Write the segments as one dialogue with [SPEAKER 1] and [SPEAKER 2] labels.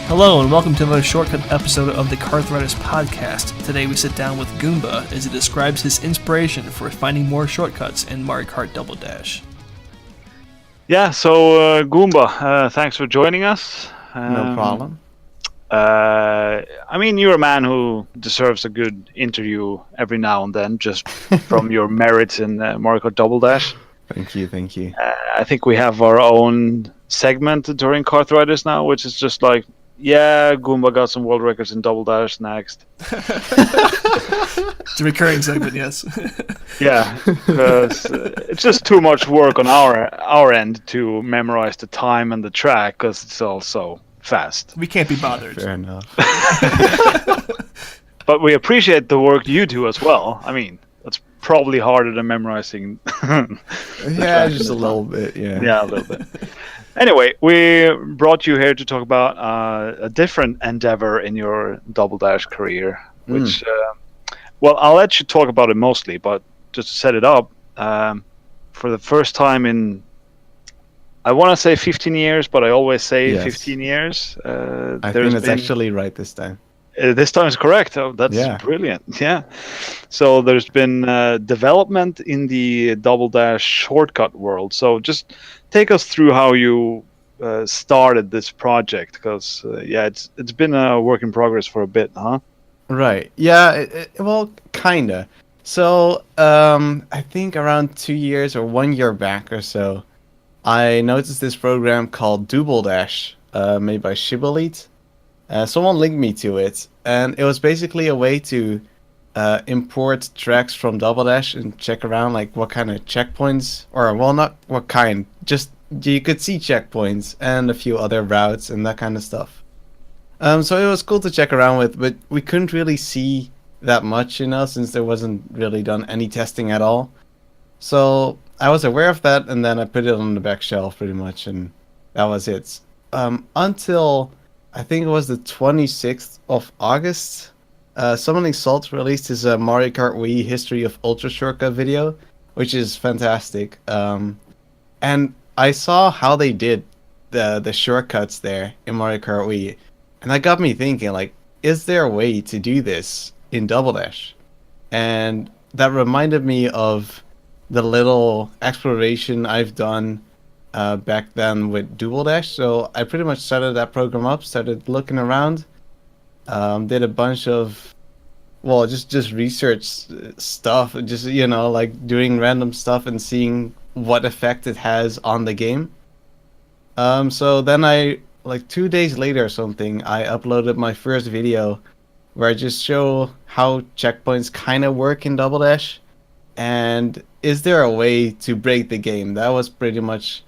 [SPEAKER 1] Hello and welcome to another shortcut episode of the Carthritis Podcast. Today we sit down with Goomba as he describes his inspiration for finding more shortcuts in Mario Kart Double Dash.
[SPEAKER 2] Yeah, so Goomba, thanks for joining us.
[SPEAKER 3] No problem.
[SPEAKER 2] I mean, you're a man who deserves a good interview every now and then, just from your merits in Mario Kart Double Dash.
[SPEAKER 3] Thank you.
[SPEAKER 2] I think we have our own segment during Carthritis now, which is just like, yeah, Goomba got some world records in Double Dash next.
[SPEAKER 1] It's a recurring segment, yes.
[SPEAKER 2] Yeah, because it's just too much work on our end to memorize the time and the track, because it's all so fast.
[SPEAKER 1] We can't be bothered.
[SPEAKER 3] Fair enough.
[SPEAKER 2] But we appreciate the work you do as well. I mean, that's probably harder than memorizing.
[SPEAKER 3] Yeah, just a little bit, yeah.
[SPEAKER 2] Yeah, a little bit. Anyway, we brought you here to talk about a different endeavor in your Double Dash career, which, well, I'll let you talk about it mostly, but just to set it up, for the first time in, I want to say 15 years, but I always say
[SPEAKER 3] Yes.
[SPEAKER 2] 15 years.
[SPEAKER 3] I think it's actually right this time.
[SPEAKER 2] This time is correct. Oh, that's brilliant. Yeah. So there's been development in the Double Dash shortcut world. So just take us through how you started this project, because it's been a work in progress for a bit, huh?
[SPEAKER 3] Right. Yeah, well, kinda. So, I think around 2 years or 1 year back or so, I noticed this program called Double Dash, made by Shibboleth. Someone linked me to it, and it was basically a way to import tracks from Double Dash and check around like what kind of checkpoints, or well, not what kind, just you could see checkpoints and a few other routes and that kind of stuff. So it was cool to check around with, but we couldn't really see that much, since there wasn't really done any testing at all. So I was aware of that, and then I put it on the back shelf pretty much, and that was it. Until I think it was the 26th of August, Summoning Salt released his Mario Kart Wii History of Ultra Shortcut video, which is fantastic. And I saw how they did the shortcuts there in Mario Kart Wii, and that got me thinking, like, is there a way to do this in Double Dash? And that reminded me of the little exploration I've done back then with Double Dash. So I pretty much started that program up, started looking around, did a bunch of, well, just research stuff, just, like doing random stuff and seeing what effect it has on the game. So then like 2 days later or something, I uploaded my first video where I just show how checkpoints kind of work in Double Dash, and is there a way to break the game? That was pretty much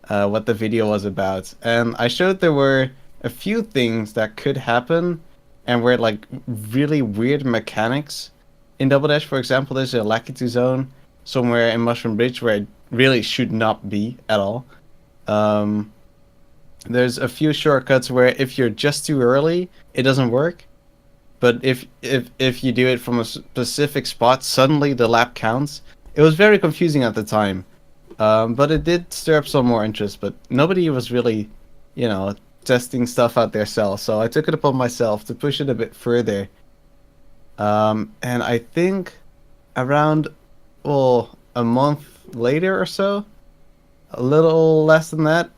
[SPEAKER 3] what the video was about. And I showed there were a few things that could happen and were like really weird mechanics in Double Dash. For example, there's a Lakitu zone somewhere in Mushroom Bridge where it really should not be at all. There's a few shortcuts where if you're just too early, it doesn't work. But if you do it from a specific spot, suddenly the lap counts. It was very confusing at the time. But it did stir up some more interest, but nobody was really, testing stuff out themselves. So I took it upon myself to push it a bit further. And I think around, a month later or so, a little less than that,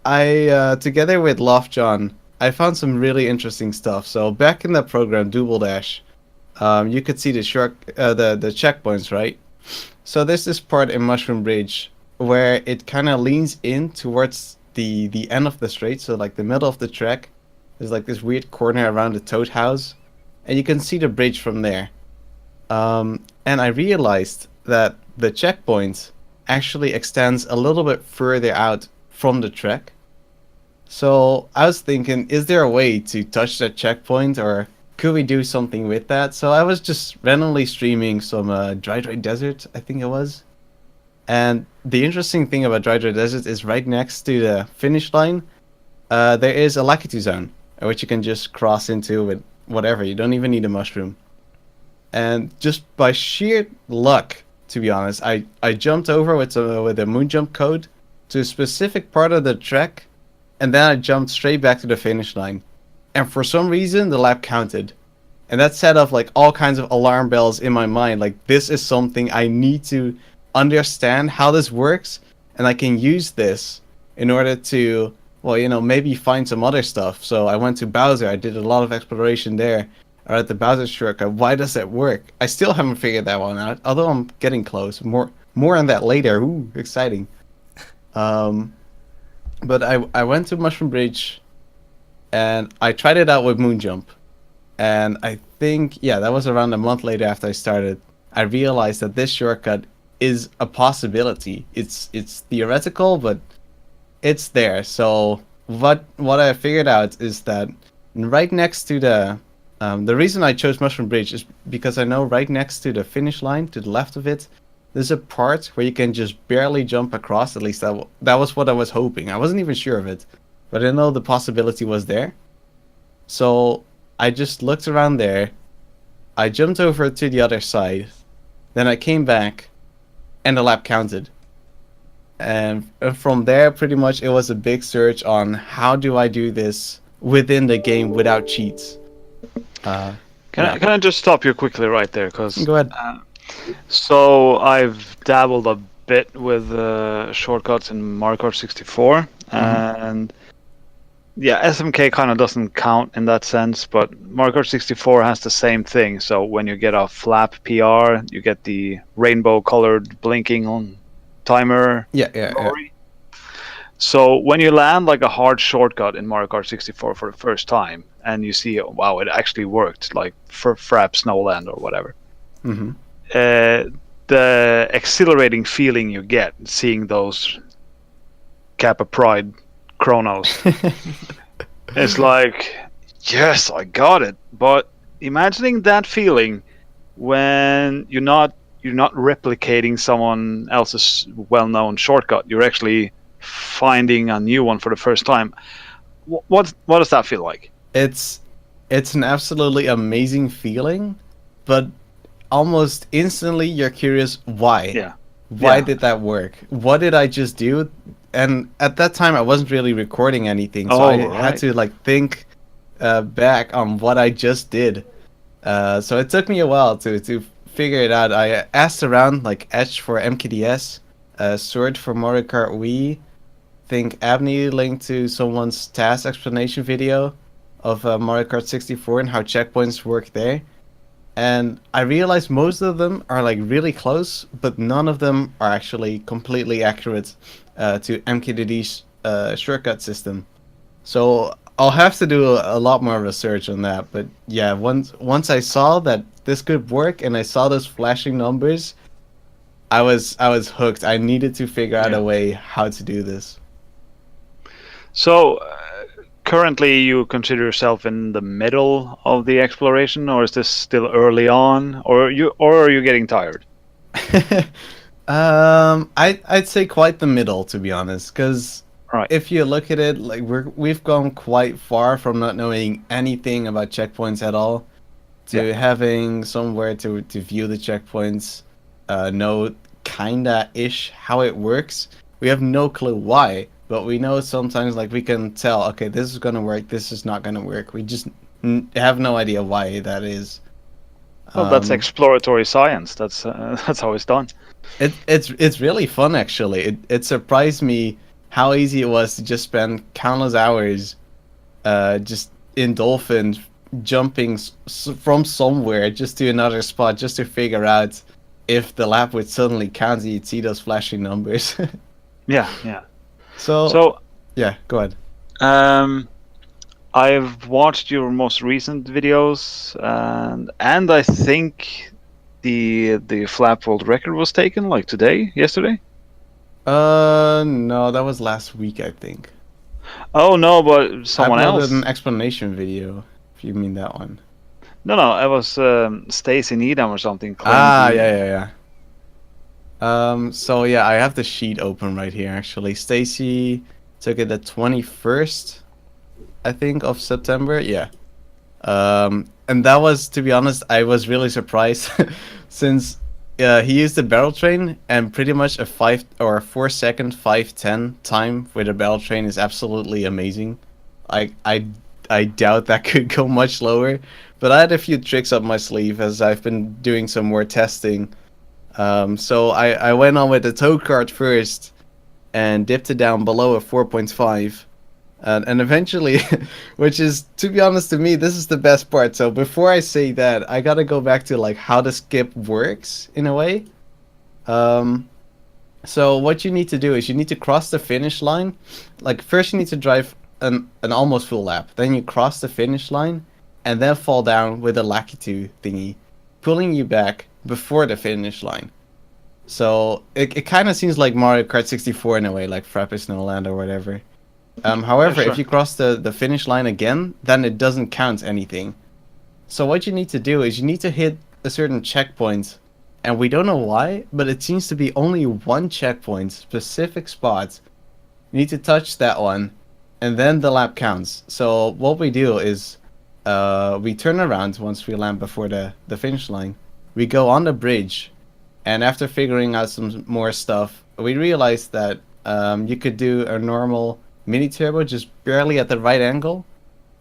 [SPEAKER 3] I, together with Lofton, I found some really interesting stuff. So back in the program, Double Dash, you could see the checkpoints, right? So there's this part in Mushroom Bridge where it kind of leans in towards the end of the straight, so like the middle of the track. There's like this weird corner around the Toad House, and you can see the bridge from there. And I realized that the checkpoint actually extends a little bit further out from the track. So I was thinking, is there a way to touch that checkpoint, or could we do something with that? So I was just randomly streaming some Dry Desert, I think it was. And the interesting thing about Dry Desert is right next to the finish line, there is a Lakitu zone, which you can just cross into with whatever. You don't even need a mushroom. And just by sheer luck, to be honest, I jumped over with a moon jump code to a specific part of the track and then I jumped straight back to the finish line. And for some reason, the lap counted. And that set off like all kinds of alarm bells in my mind. Like, this is something I need to understand how this works, and I can use this in order to, well, you know, maybe find some other stuff. So I went to Bowser. I did a lot of exploration there. Or at the Bowser shortcut. Why does that work? I still haven't figured that one out, although I'm getting close. More on that later. Ooh, exciting. But I went to Mushroom Bridge, and I tried it out with Moon Jump. And I think, yeah, that was around a month later after I started. I realized that this shortcut is a possibility. It's theoretical, but it's there. So what I figured out is that right next to the reason I chose Mushroom Bridge is because I know right next to the finish line, to the left of it, there's a part where you can just barely jump across. At least that was what I was hoping. I wasn't even sure of it, but I know the possibility was there. So I just looked around there. I jumped over to the other side. Then I came back, and the lap counted. And from there, pretty much, it was a big search on how do I do this within the game without cheats.
[SPEAKER 2] Can I just stop you quickly right there? Cause,
[SPEAKER 3] go ahead.
[SPEAKER 2] So I've dabbled a bit with shortcuts in Mario Kart 64, and yeah, SMK kind of doesn't count in that sense, but Mario Kart 64 has the same thing. So when you get a flap PR, you get the rainbow-colored blinking on timer.
[SPEAKER 3] Yeah.
[SPEAKER 2] So when you land like a hard shortcut in Mario Kart 64 for the first time, and you see, wow, it actually worked, like for Frap Snowland or whatever. The exhilarating feeling you get seeing those Kappa Pride chronos, it's like, yes, I got it. But imagining that feeling when you're not replicating someone else's well-known shortcut, you're actually finding a new one for the first time. What does that feel like?
[SPEAKER 3] It's an absolutely amazing feeling, but almost instantly you're curious why. Why did that work? What did I just do? And at that time I wasn't really recording anything, so I had to like think back on what I just did. So it took me a while to figure it out. I asked around, like Edge for MKDS, Sword for Mario Kart Wii. Think Abney linked to someone's task explanation video of Mario Kart 64 and how checkpoints work there. And I realized most of them are like really close, but none of them are actually completely accurate to MKDD's shortcut system. So I'll have to do a lot more research on that. But yeah, once I saw that this could work and I saw those flashing numbers, I was hooked. I needed to figure out a way how to do this.
[SPEAKER 2] So currently you consider yourself in the middle of the exploration, or is this still early on, or are you getting tired?
[SPEAKER 3] I'd say quite the middle, to be honest, because if you look at it, like we've gone quite far from not knowing anything about checkpoints at all to having somewhere to view the checkpoints, know kinda ish how it works. We have no clue why, but we know sometimes like we can tell, okay, this is gonna work, this is not gonna work. We just have no idea why that is.
[SPEAKER 2] Well, that's exploratory science. That's how it's done.
[SPEAKER 3] It's really fun, actually. It surprised me how easy it was to just spend countless hours just in Dolphin jumping from somewhere just to another spot just to figure out if the lap would suddenly count and you'd see those flashing numbers.
[SPEAKER 2] Yeah.
[SPEAKER 3] So yeah, go ahead.
[SPEAKER 2] I've watched your most recent videos, and I think the flap world record was taken like yesterday.
[SPEAKER 3] No, that was last week, I think.
[SPEAKER 2] Oh no, but someone else.
[SPEAKER 3] I uploaded an explanation video, if you mean that one.
[SPEAKER 2] No, it was Stacy Needham or something.
[SPEAKER 3] Yeah. So yeah, I have the sheet open right here. Actually, Stacy took it the 21st, I think, of September. Yeah. And that was, to be honest, I was really surprised, since he used the barrel train, and pretty much a 4 second 5:10 time with a barrel train is absolutely amazing. I doubt that could go much lower, but I had a few tricks up my sleeve as I've been doing some more testing. So I went on with the toad card first and dipped it down below a 4.5. And eventually, which is, to be honest to me, this is the best part. So before I say that, I gotta go back to like how the skip works in a way. So what you need to do is you need to cross the finish line. Like first you need to drive an almost full lap. Then you cross the finish line and then fall down with a Lakitu thingy, pulling you back before the finish line. So it kind of seems like Mario Kart 64 in a way, like Frappe Snowland or whatever. However,
[SPEAKER 2] Yeah, sure.
[SPEAKER 3] if you cross the finish line again, then it doesn't count anything. So what you need to do is you need to hit a certain checkpoint, and we don't know why, but it seems to be only one checkpoint, specific spot. You need to touch that one, and then the lap counts. So what we do is we turn around once we land before the finish line. We go on the bridge, and after figuring out some more stuff, we realized that you could do a normal mini turbo just barely at the right angle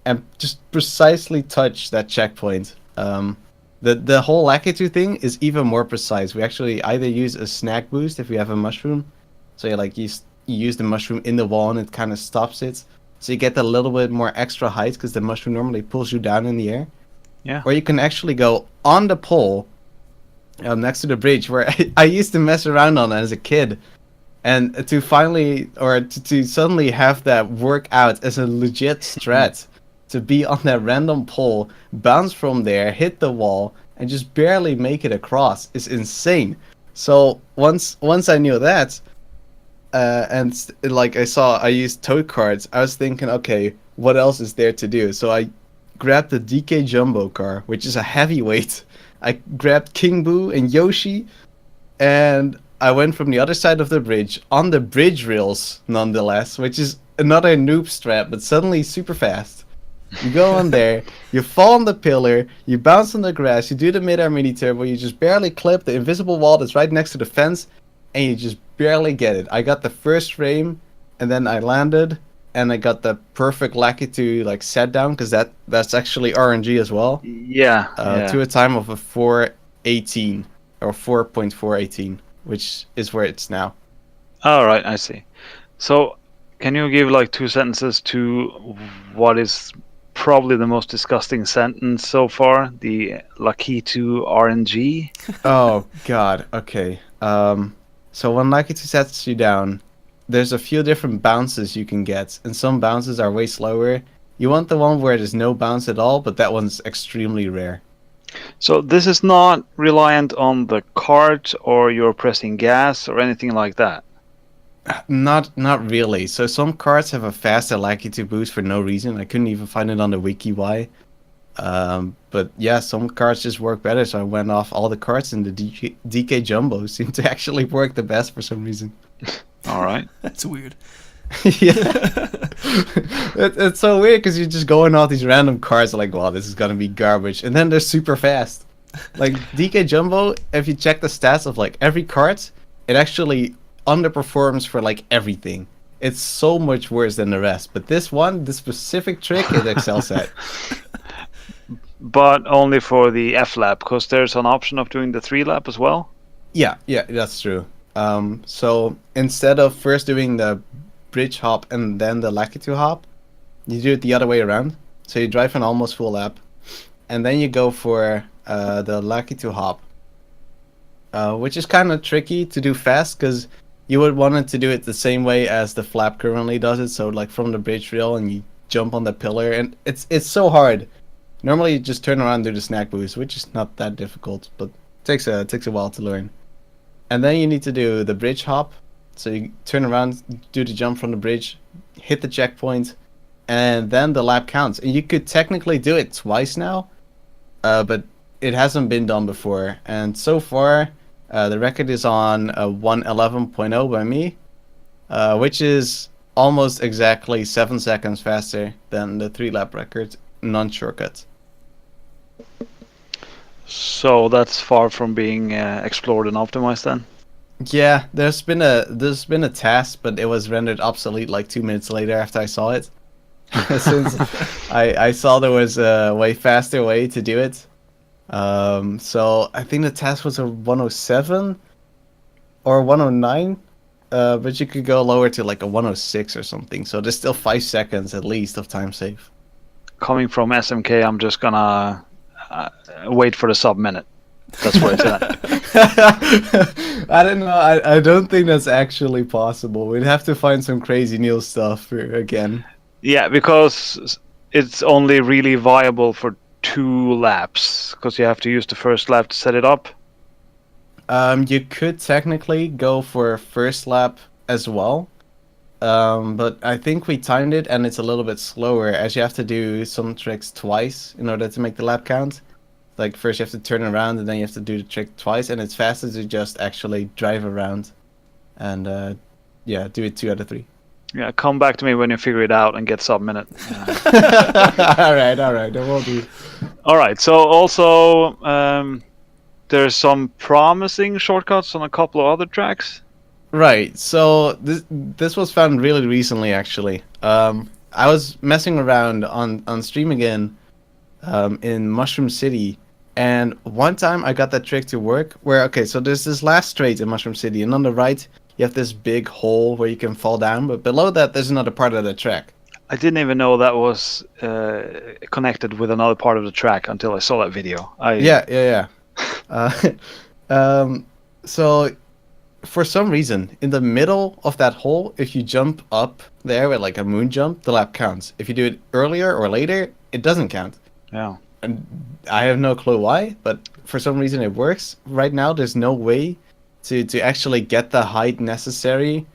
[SPEAKER 3] and just precisely touch that checkpoint. The whole Lakitu thing is even more precise. We actually either use a snack boost if we have a mushroom, so you use the mushroom in the wall and it kind of stops it, so you get a little bit more extra height because the mushroom normally pulls you down in the air.
[SPEAKER 2] Yeah.
[SPEAKER 3] Or you can actually go on the pole next to the bridge where I used to mess around on as a kid. And to finally, or to suddenly have that work out as a legit strat, to be on that random pole, bounce from there, hit the wall, and just barely make it across is insane. So once I knew that, like I used toad cards, I was thinking, okay, what else is there to do? So I grabbed the DK Jumbo car, which is a heavyweight. I grabbed King Boo and Yoshi, and I went from the other side of the bridge, on the bridge rails, nonetheless, which is another noob strat, but suddenly super fast. You go on there, you fall on the pillar, you bounce on the grass, you do the mid-air mini turbo, you just barely clip the invisible wall that's right next to the fence, and you just barely get it. I got the first frame, and then I landed, and I got the perfect Lakitu like set down, because that's actually RNG as well.
[SPEAKER 2] Yeah.
[SPEAKER 3] To a time of a 4:18 or 4.418. Which is where it's now.
[SPEAKER 2] All right, I see. So, can you give like 2 sentences to what is probably the most disgusting sentence so far? The Lakitu RNG.
[SPEAKER 3] Oh God. Okay. So when Lakitu sets you down, there's a few different bounces you can get, and some bounces are way slower. You want the one where there's no bounce at all, but that one's extremely rare.
[SPEAKER 2] So this is not reliant on the cart or you're pressing gas or anything like that.
[SPEAKER 3] Not really. So some cards have a faster Lakitu boost for no reason. I couldn't even find it on the wiki why. But yeah, some cards just work better. So I went off all the cards, and the DK Jumbo seemed to actually work the best for some reason.
[SPEAKER 2] All right.
[SPEAKER 1] That's weird.
[SPEAKER 3] Yeah. It's so weird because you're just going off these random cards like, wow, this is gonna be garbage, and then they're super fast. Like DK Jumbo, if you check the stats of like every card, it actually underperforms for like everything. It's so much worse than the rest. But this specific trick, it excels at.
[SPEAKER 2] But only for the F lap, because there's an option of doing the 3 lap as well.
[SPEAKER 3] Yeah, that's true. So instead of first doing the bridge hop and then the Lakitu hop, you do it the other way around. So you drive an almost full lap, and then you go for the Lakitu hop, which is kind of tricky to do fast because you would want it to do it the same way as the flap currently does it. So like from the bridge rail, and you jump on the pillar, and it's so hard. Normally you just turn around and do the snack boost, which is not that difficult, but takes a while to learn. And then you need to do the bridge hop. So you turn around, do the jump from the bridge, hit the checkpoint, and then the lap counts. And you could technically do it twice now, but it hasn't been done before. And so far, the record is on 1:11.0 by me, which is almost exactly 7 seconds faster than the 3 lap record non-shortcut.
[SPEAKER 2] So that's far from being explored and optimized then.
[SPEAKER 3] Yeah, there's been a task, but it was rendered obsolete like 2 minutes later after I saw it. Since I saw there was a way faster way to do it. So I think the task was a 107 or 109, but you could go lower to like a 106 or something. So there's still 5 seconds at least of time save.
[SPEAKER 2] Coming from SMK, I'm just gonna wait for the sub-minute. That's where it's at.
[SPEAKER 3] I don't know. I don't think that's actually possible. We'd have to find some crazy new stuff again.
[SPEAKER 2] Yeah, because it's only really viable for 2 laps, because you have to use the first lap to set it up.
[SPEAKER 3] You could technically go for first lap as well, but I think we timed it and it's a little bit slower, as you have to do some tricks twice in order to make the lap count. Like first you have to turn around and then you have to do the trick twice, and it's faster to just actually drive around and do it 2 out of 3.
[SPEAKER 2] Yeah, come back to me when you figure it out and get sub-minute.
[SPEAKER 3] all right, that will do.
[SPEAKER 2] All right, so also there's some promising shortcuts on a couple of other tracks.
[SPEAKER 3] Right. So this was found really recently, actually. I was messing around on stream again, in Mushroom City, and one time I got that trick to work. Where so there's this last straight in Mushroom City, and on the right you have this big hole where you can fall down, but below that there's another part of the track.
[SPEAKER 2] I didn't even know that was connected with another part of the track until I saw that video.
[SPEAKER 3] Yeah. So for some reason, in the middle of that hole, if you jump up there with like a moon jump, the lap counts. If you do it earlier or later, it doesn't count.
[SPEAKER 2] Yeah.
[SPEAKER 3] And I have no clue why, but for some reason it works. Right now, there's no way to actually get the height necessary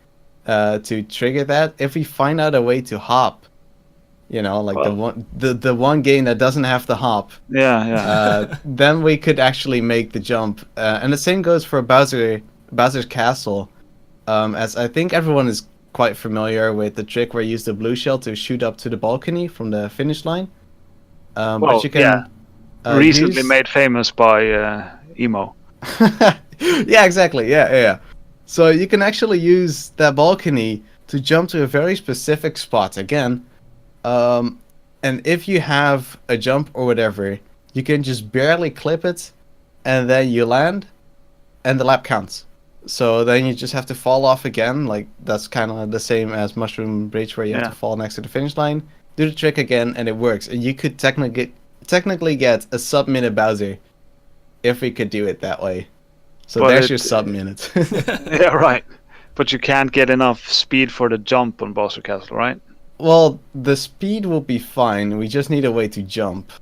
[SPEAKER 3] to trigger that. If we find out a way to hop, like the one game that doesn't have the hop, then we could actually make the jump. And the same goes for Bowser's Castle, as I think everyone is quite familiar with the trick where you use the blue shell to shoot up to the balcony from the finish line. But you can
[SPEAKER 2] recently made famous by Emo.
[SPEAKER 3] Yeah, exactly. Yeah. So you can actually use that balcony to jump to a very specific spot again. And if you have a jump or whatever, you can just barely clip it, and then you land, and the lap counts. So then you just have to fall off again. Like that's kind of the same as Mushroom Bridge, where you have to fall next to the finish line, do the trick again, and it works. And you could technically get a sub-minute Bowser if we could do it that way. So but there's your sub-minute.
[SPEAKER 2] Yeah, right. But you can't get enough speed for the jump on Bowser Castle, right?
[SPEAKER 3] Well, the speed will be fine. We just need a way to jump.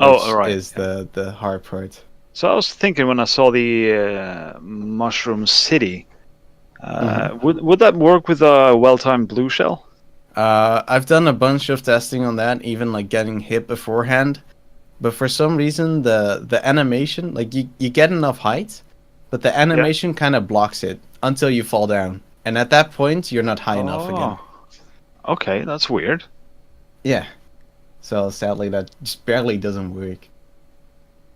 [SPEAKER 3] Which is the hard part.
[SPEAKER 2] So I was thinking when I saw the Mushroom City, would that work with a well-timed blue shell?
[SPEAKER 3] I've done a bunch of testing on that, even like getting hit beforehand. But for some reason, the animation, like you get enough height, but the animation kind of blocks it until you fall down. And at that point, you're not high enough again.
[SPEAKER 2] Okay, that's weird.
[SPEAKER 3] Yeah. So sadly, that just barely doesn't work.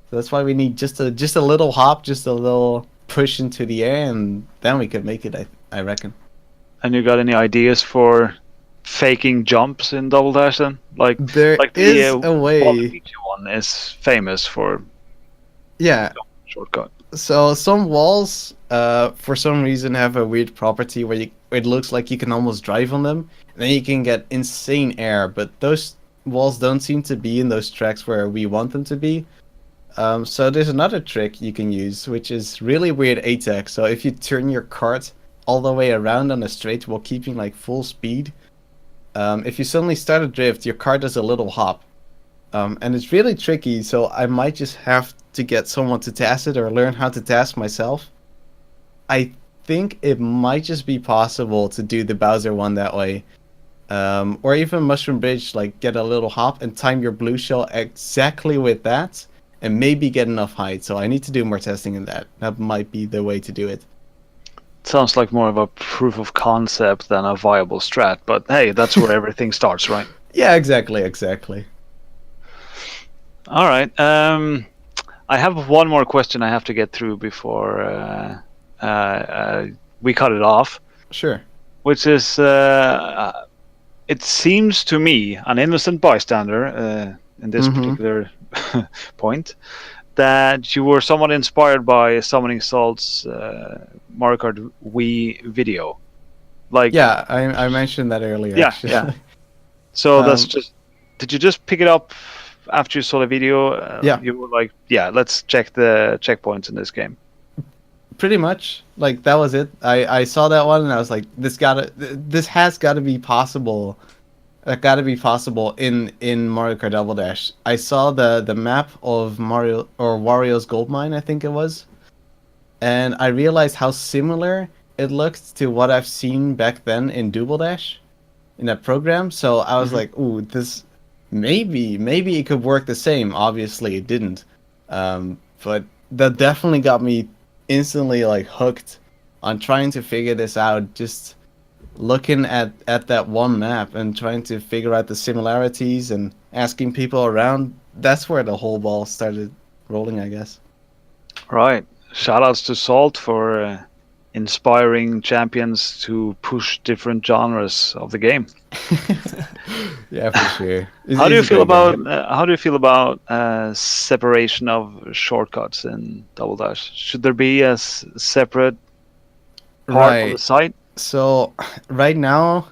[SPEAKER 3] So that's why we need just a little hop, just a little push into the air, and then we could make it, I reckon.
[SPEAKER 2] And you got any ideas for faking jumps in Double Dash then?
[SPEAKER 3] There is a way.
[SPEAKER 2] One is famous for shortcut.
[SPEAKER 3] So some walls, for some reason, have a weird property where it looks like you can almost drive on them, and then you can get insane air. But those walls don't seem to be in those tracks where we want them to be. So there's another trick you can use, which is really weird ATAC. So if you turn your cart all the way around on a straight while keeping like full speed, if you suddenly start a drift, your car does a little hop. And it's really tricky, so I might just have to get someone to task it or learn how to task myself. I think it might just be possible to do the Bowser one that way. Or even Mushroom Bridge, like get a little hop and time your blue shell exactly with that, and maybe get enough height. So I need to do more testing in that. That might be the way to do it.
[SPEAKER 2] Sounds like more of a proof of concept than a viable strat, but hey, that's where everything starts, right?
[SPEAKER 3] Yeah, exactly.
[SPEAKER 2] All right. I have one more question I have to get through before we cut it off,
[SPEAKER 3] Sure.
[SPEAKER 2] which is it seems to me, an innocent bystander in this particular point, that you were somewhat inspired by Summoning Salt's Mario Kart Wii video. Like,
[SPEAKER 3] Yeah, I mentioned that earlier.
[SPEAKER 2] yeah,
[SPEAKER 3] Actually.
[SPEAKER 2] yeah. So that's
[SPEAKER 3] Um,
[SPEAKER 2] just. Did you just pick it up after you saw the video?
[SPEAKER 3] Yeah.
[SPEAKER 2] You were like, yeah, let's check the checkpoints in this game.
[SPEAKER 3] Pretty much, like that was it. I saw that one and I was like, this has got to be possible. That got to be possible in Mario Kart Double Dash. I saw the map of Mario or Wario's Gold Mine, I think it was, and I realized how similar it looked to what I've seen back then in Double Dash, in that program. So I was like, ooh, this maybe it could work the same. Obviously, it didn't, but that definitely got me instantly like hooked on trying to figure this out. Just looking at that one map and trying to figure out the similarities and asking people around. That's where the whole ball started rolling, I guess.
[SPEAKER 2] Right. Shoutouts to Salt for inspiring champions to push different genres of the game.
[SPEAKER 3] Yeah, for sure.
[SPEAKER 2] How do you feel about separation of shortcuts in Double Dash? Should there be a separate part of the
[SPEAKER 3] Right.
[SPEAKER 2] site?
[SPEAKER 3] So right now,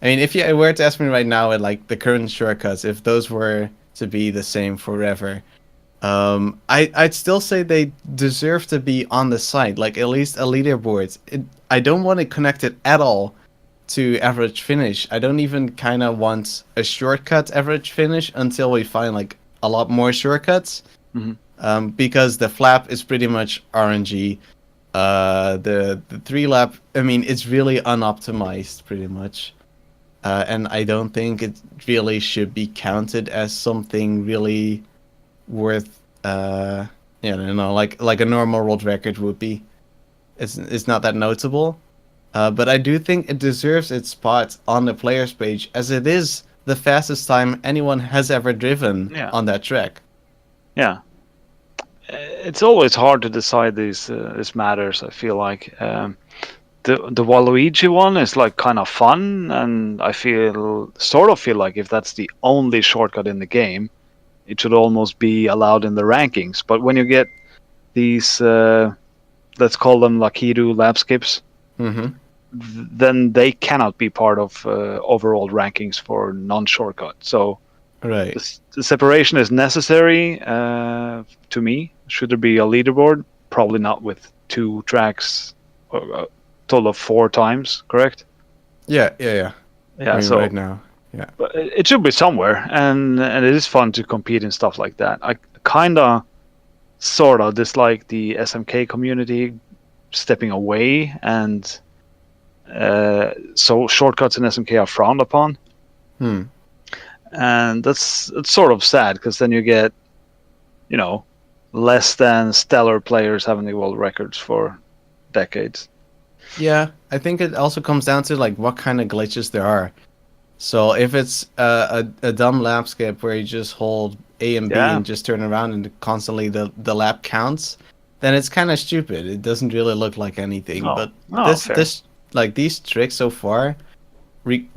[SPEAKER 3] I mean, if you were to ask me right now, at like the current shortcuts, if those were to be the same forever, I'd still say they deserve to be on the site, like at least a leaderboard. I don't want it connected at all to average finish. I don't even kind of want a shortcut average finish until we find like a lot more shortcuts. Because the flap is pretty much RNG. The 3-lap, I mean, it's really unoptimized pretty much. And I don't think it really should be counted as something really worth like a normal world record would be. It's not that notable. But I do think it deserves its spot on the players page, as it is the fastest time anyone has ever driven on that track.
[SPEAKER 2] Yeah. It's always hard to decide these matters. I feel like the Waluigi one is like kind of fun, and I feel like if that's the only shortcut in the game, it should almost be allowed in the rankings. But when you get these, let's call them Lakitu lap skips, then they cannot be part of overall rankings for non-shortcut. So
[SPEAKER 3] right,
[SPEAKER 2] the separation is necessary to me. Should there be a leaderboard? Probably not with 2 tracks, a total of 4 times, correct?
[SPEAKER 3] Yeah.
[SPEAKER 2] Yeah.
[SPEAKER 3] I mean,
[SPEAKER 2] so
[SPEAKER 3] right now, yeah.
[SPEAKER 2] But it should be somewhere, and it is fun to compete in stuff like that. I sort of dislike the SMK community stepping away, and so shortcuts in SMK are frowned upon. And it's sort of sad, because then you get, less than stellar players having the world records for decades.
[SPEAKER 3] Yeah, I think it also comes down to like what kind of glitches there are. So if it's a dumb lap skip where you just hold A and B and just turn around and constantly the lap counts, then it's kind of stupid. It doesn't really look like anything. But this like these tricks so far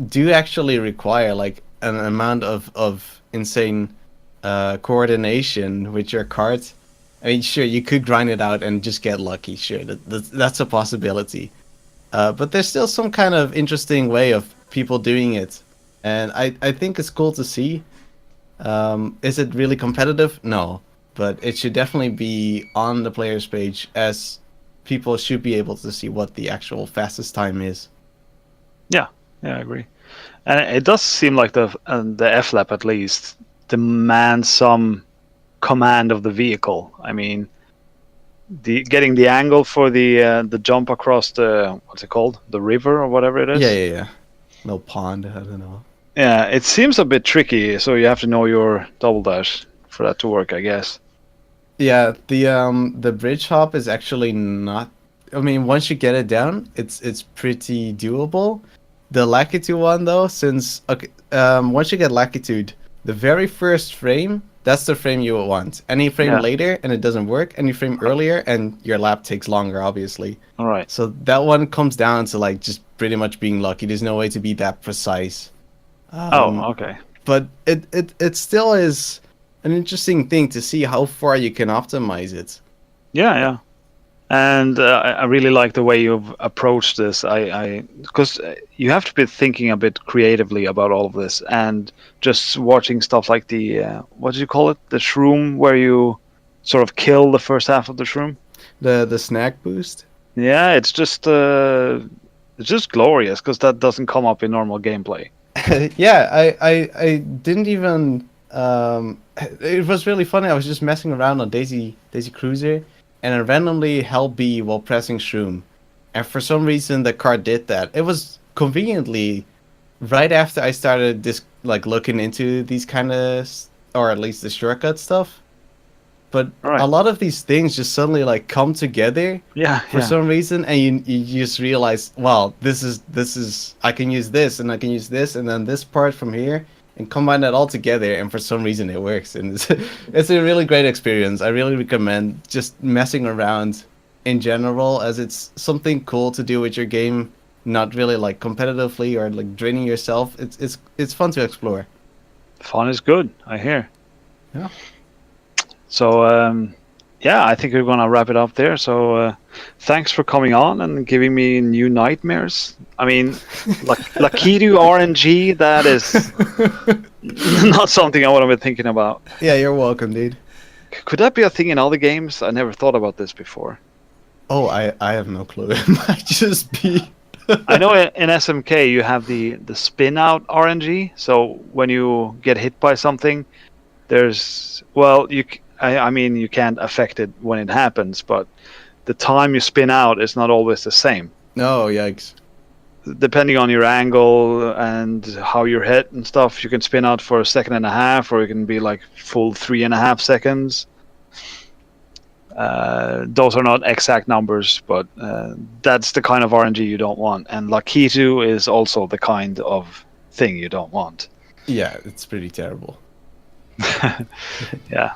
[SPEAKER 3] do actually require like an amount of insane coordination with your cart. I mean, sure, you could grind it out and just get lucky. Sure, that's a possibility. But there's still some kind of interesting way of people doing it. And I think it's cool to see. Is it really competitive? No. But it should definitely be on the players page, as people should be able to see what the actual fastest time is.
[SPEAKER 2] Yeah, I agree. And it does seem like the F-lap at least demands some command of the vehicle. I mean, getting the angle for the jump across the, what's it called, the river or whatever it is.
[SPEAKER 3] Yeah. No pond, I don't know.
[SPEAKER 2] Yeah, it seems a bit tricky, so you have to know your double dash for that to work, I guess.
[SPEAKER 3] Yeah, the bridge hop is actually not. I mean, once you get it down, it's pretty doable. The Lakitu one though, since once you get Lakitude, the very first frame that's the frame you want. Any frame
[SPEAKER 2] Yeah.
[SPEAKER 3] later and it doesn't work. Any frame earlier and your lap takes longer, obviously.
[SPEAKER 2] All right.
[SPEAKER 3] So that one comes down to like just pretty much being lucky. There's no way to be that precise.
[SPEAKER 2] Oh, okay.
[SPEAKER 3] But it still is an interesting thing to see how far you can optimize it.
[SPEAKER 2] Yeah, yeah. And I really like the way you've approached this. Because you have to be thinking a bit creatively about all of this, and just watching stuff like the what do you call it? The shroom, where you sort of kill the first half of the shroom.
[SPEAKER 3] The snack boost.
[SPEAKER 2] Yeah, it's just glorious because that doesn't come up in normal gameplay.
[SPEAKER 3] Yeah, I didn't even. It was really funny. I was just messing around on Daisy Cruiser, and I randomly held B while pressing Shroom, and for some reason the car did that. It was conveniently right after I started this like looking into these kind of, or at least the shortcut stuff. But
[SPEAKER 2] Right.
[SPEAKER 3] a lot of these things just suddenly like come together
[SPEAKER 2] Yeah,
[SPEAKER 3] for
[SPEAKER 2] yeah.
[SPEAKER 3] some reason, and you just realize, wow, this is I can use this and I can use this and then this part from here and combine that all together, and for some reason it works, and it's a really great experience. I really recommend just messing around in general, as it's something cool to do with your game, not really like competitively or like draining yourself. It's fun to explore.
[SPEAKER 2] Fun is good, I hear.
[SPEAKER 3] Yeah.
[SPEAKER 2] So, yeah, I think we're going to wrap it up there. So, thanks for coming on and giving me new nightmares. I mean, Lakitu RNG, that is not something I would have been thinking about.
[SPEAKER 3] Yeah, you're welcome, dude.
[SPEAKER 2] Could that be a thing in other games? I never thought about this before.
[SPEAKER 3] Oh, I have no clue. It might just be.
[SPEAKER 2] I know in SMK you have the spin out RNG. So when you get hit by something, there's I mean you can't affect it when it happens, but the time you spin out is not always the same.
[SPEAKER 3] No, yikes.
[SPEAKER 2] Depending on your angle and how you're hit and stuff, you can spin out for a second and a half, or it can be like full 3.5 seconds. Those are not exact numbers, but that's the kind of RNG you don't want. And Lakitu is also the kind of thing you don't want.
[SPEAKER 3] Yeah, it's pretty terrible.
[SPEAKER 2] Yeah.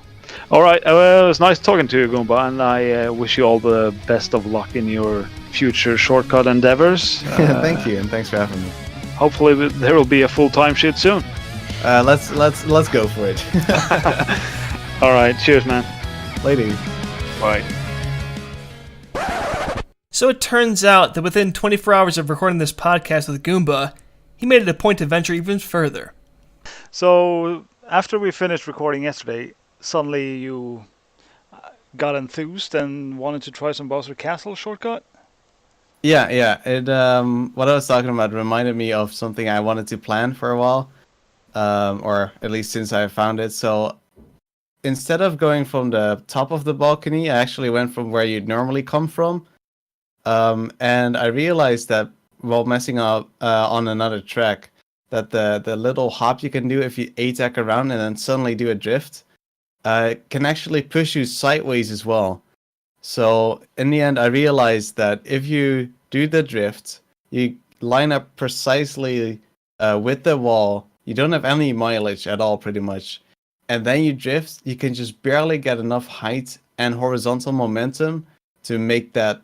[SPEAKER 2] All right. Well, it was nice talking to you, Goomba, and I wish you all the best of luck in your future shortcut endeavors.
[SPEAKER 3] Thank you, and thanks for having me.
[SPEAKER 2] Hopefully, there will be a full-time shit soon.
[SPEAKER 3] Let's go for it.
[SPEAKER 2] All right. Cheers, man.
[SPEAKER 3] Later.
[SPEAKER 2] Bye.
[SPEAKER 1] So it turns out that within 24 hours of recording this podcast with Goomba, he made it a point to venture even further. So after we finished recording yesterday, suddenly you got enthused and wanted to try some Bowser Castle shortcut?
[SPEAKER 3] Yeah. It what I was talking about reminded me of something I wanted to plan for a while, or at least since I found it. So instead of going from the top of the balcony, I actually went from where you'd normally come from. And I realized that while messing up on another track, that the little hop you can do if you A-tack around and then suddenly do a drift can actually push you sideways as well. So in the end, I realized that if you do the drift, you line up precisely with the wall, you don't have any mileage at all pretty much, and then you drift, you can just barely get enough height and horizontal momentum to make that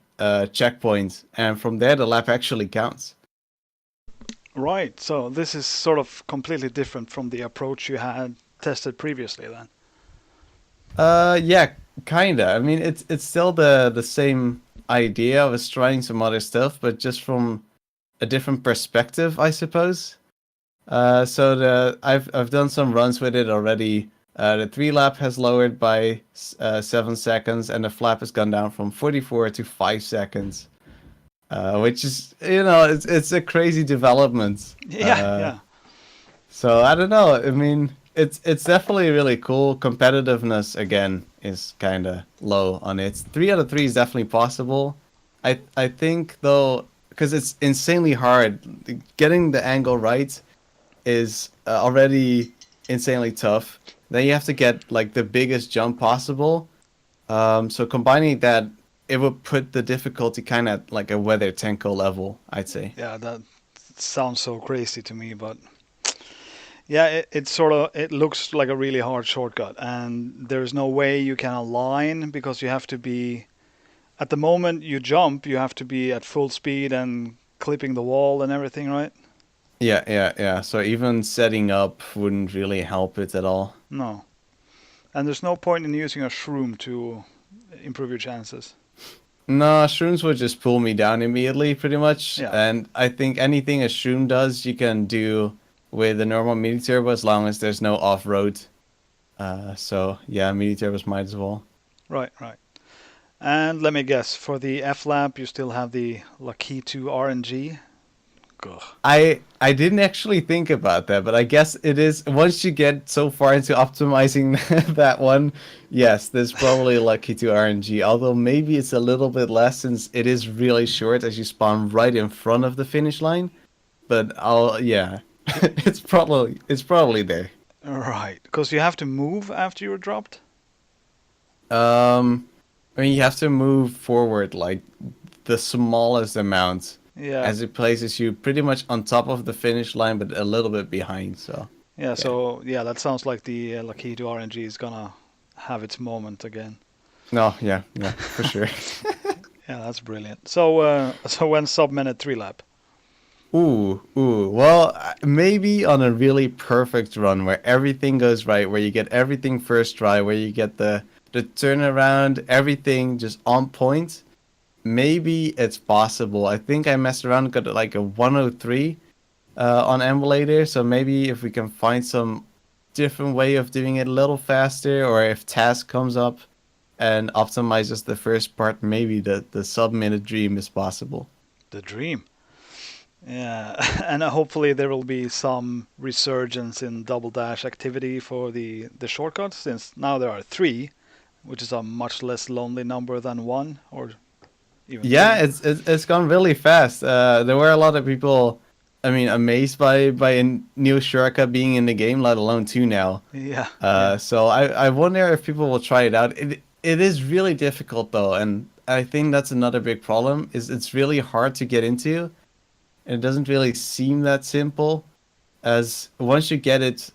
[SPEAKER 3] checkpoint, and from there the lap actually counts.
[SPEAKER 1] Right, so this is sort of completely different from the approach you had tested previously then.
[SPEAKER 3] Yeah, kinda. I mean, it's still the same idea of us trying some other stuff, but just from a different perspective, I suppose. So I've done some runs with it already. The 3-lap has lowered by 7 seconds, and the flap has gone down from 44 to 5 seconds, which is, it's a crazy development.
[SPEAKER 1] Yeah.
[SPEAKER 3] So I don't know. I mean, it's definitely really cool. Competitiveness again is kind of low on it. 3 out of 3 is definitely possible. I think though, because it's insanely hard, getting the angle right is already insanely tough. Then you have to get like the biggest jump possible. So combining that, it would put the difficulty kind of like a Weather Tenko level, I'd say.
[SPEAKER 1] Yeah, that sounds so crazy to me, but Yeah, it looks like a really hard shortcut, and there's no way you can align because you have to be at the moment you jump, you have to be at full speed and clipping the wall and everything, right?
[SPEAKER 3] Yeah. So even setting up wouldn't really help it at all.
[SPEAKER 1] No. And there's no point in using a shroom to improve your chances.
[SPEAKER 3] No, shrooms would just pull me down immediately, pretty much.
[SPEAKER 1] Yeah.
[SPEAKER 3] And I think anything a shroom does, you can do with a normal mini turbo as long as there's no off-road. So yeah, mini turbos might as well.
[SPEAKER 1] Right. And let me guess, for the F-lap, you still have the Lakitu RNG. Ugh.
[SPEAKER 3] I didn't actually think about that, but I guess it is once you get so far into optimizing that one, yes, there's probably lucky to RNG. Although maybe it's a little bit less since it is really short as you spawn right in front of the finish line. But it's probably there.
[SPEAKER 1] Right, because you have to move after you're dropped.
[SPEAKER 3] I mean you have to move forward like the smallest amount.
[SPEAKER 1] Yeah.
[SPEAKER 3] As it places you pretty much on top of the finish line, but a little bit behind. So.
[SPEAKER 1] Yeah. So yeah, that sounds like the Lakitu RNG is gonna have its moment again.
[SPEAKER 3] No, yeah, for sure.
[SPEAKER 1] Yeah, that's brilliant. So when sub-minute 3-lap?
[SPEAKER 3] Ooh. Well, maybe on a really perfect run where everything goes right, where you get everything first try, where you get the turnaround, everything just on point. Maybe it's possible. I think I messed around and got like a 103 on emulator. So maybe if we can find some different way of doing it a little faster, or if task comes up and optimizes the first part, maybe the sub-minute dream is possible.
[SPEAKER 1] The dream. Yeah, and hopefully there will be some resurgence in double dash activity for the shortcuts, since now there are 3, which is a much less lonely number than 1 or even 2.
[SPEAKER 3] It's gone really fast. There were a lot of people, I mean, amazed by a new shortcut being in the game, let alone 2 now.
[SPEAKER 1] Yeah.
[SPEAKER 3] So I wonder if people will try it out. It is really difficult though, and I think that's another big problem. Is it's really hard to get into. It doesn't really seem that simple, as once you get it,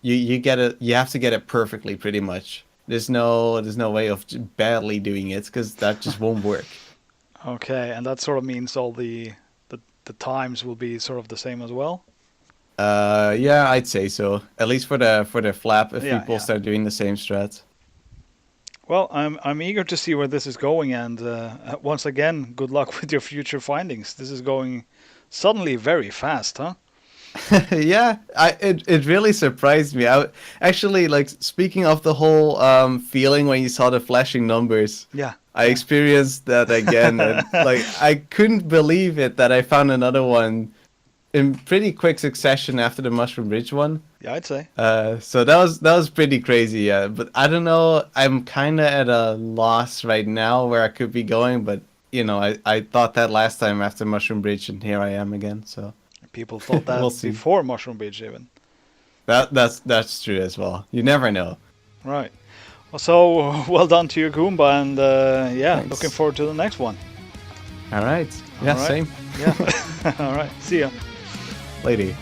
[SPEAKER 3] you get it. You have to get it perfectly, pretty much. There's no way of badly doing it because that just won't work.
[SPEAKER 1] Okay, and that sort of means all the times will be sort of the same as well.
[SPEAKER 3] Yeah, I'd say so. At least for the flap, if
[SPEAKER 1] Yeah,
[SPEAKER 3] people
[SPEAKER 1] yeah.
[SPEAKER 3] start doing the same strats.
[SPEAKER 1] Well, I'm eager to see where this is going, and once again, good luck with your future findings. This is going suddenly very fast, huh?
[SPEAKER 3] Yeah, it really surprised me. I actually, like, speaking of the whole feeling when you saw the flashing numbers.
[SPEAKER 1] Yeah.
[SPEAKER 3] I experienced that again, and like I couldn't believe it that I found another one in pretty quick succession after the Mushroom Bridge one.
[SPEAKER 1] Yeah, I'd say.
[SPEAKER 3] So that was pretty crazy, yeah. But I don't know, I'm kind of at a loss right now where I could be going, but you know, I thought that last time after Mushroom Bridge, and here I am again. So
[SPEAKER 1] People thought that
[SPEAKER 3] We'll see.
[SPEAKER 1] before Mushroom Bridge even.
[SPEAKER 3] that's true as well. You never know.
[SPEAKER 1] Right. Well, so well done to your Goomba, and yeah,
[SPEAKER 3] Thanks.
[SPEAKER 1] looking forward to the next one.
[SPEAKER 3] All right. Yeah,
[SPEAKER 1] All right.
[SPEAKER 3] same.
[SPEAKER 1] Yeah. All right. See ya.
[SPEAKER 3] Lady.